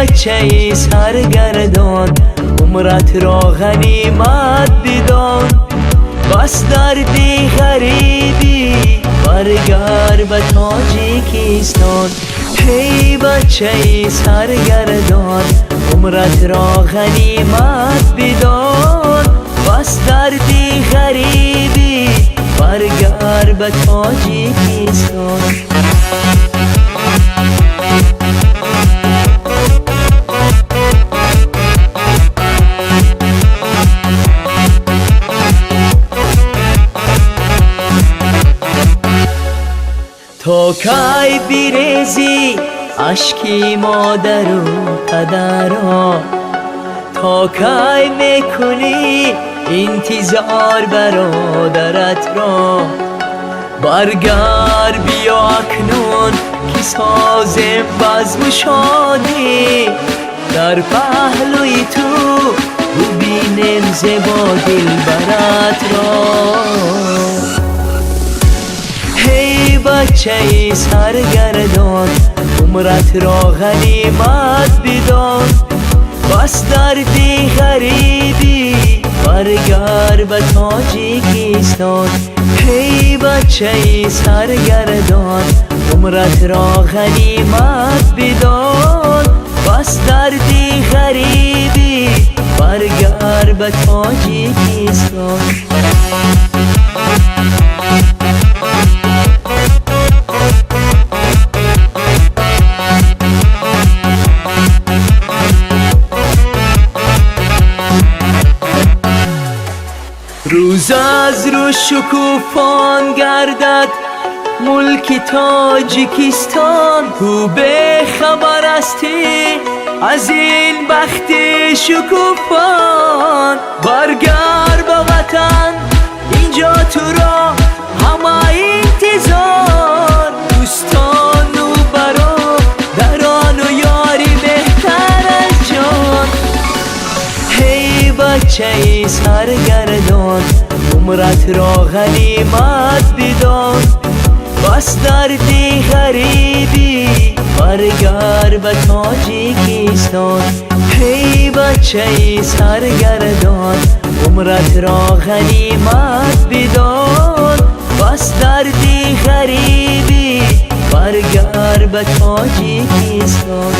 بچه سرگردان، عمرت را غنیمت بدان. بس دردی غریبی برگرد به تاجیکستان. هی بچه سرگردان، عمرت را غنیمت بدان. بس دردی غریبی برگرد به تاجیکستان. تا کی بریزی اشکی مادر و پدرها؟ تا کی میکنی انتظار برادرت را؟ برگرد بیا اکنون که سازم بزم شادی، در پهلوی تو ببینم زیبا دلبرت را. هی بچه سرگردان، عمرت را غنیمت بدان. بس دردی غریبی برگرد به تاجیکستان. هی بچه سرگردان، عمرت را غنیمت بدان. بس دردی غریبی برگرد به تاجیکستان. روز از رو شکوفان گردد ملک تاجیکستان. تو به خبر هستی از این بخت شکوفان. برگرد به وطن، اینجا تو را همه انتظار. دوستان و برادران و یاری بهتر از جان. هی بچه سرگردان، عمرت را غنیمت بدان. بس دردی غریبی برگرد به تاجیکستان. هی بچه سرگردان، عمرت را غنیمت بدان. بس دردی غریبی برگرد به تاجیکستان.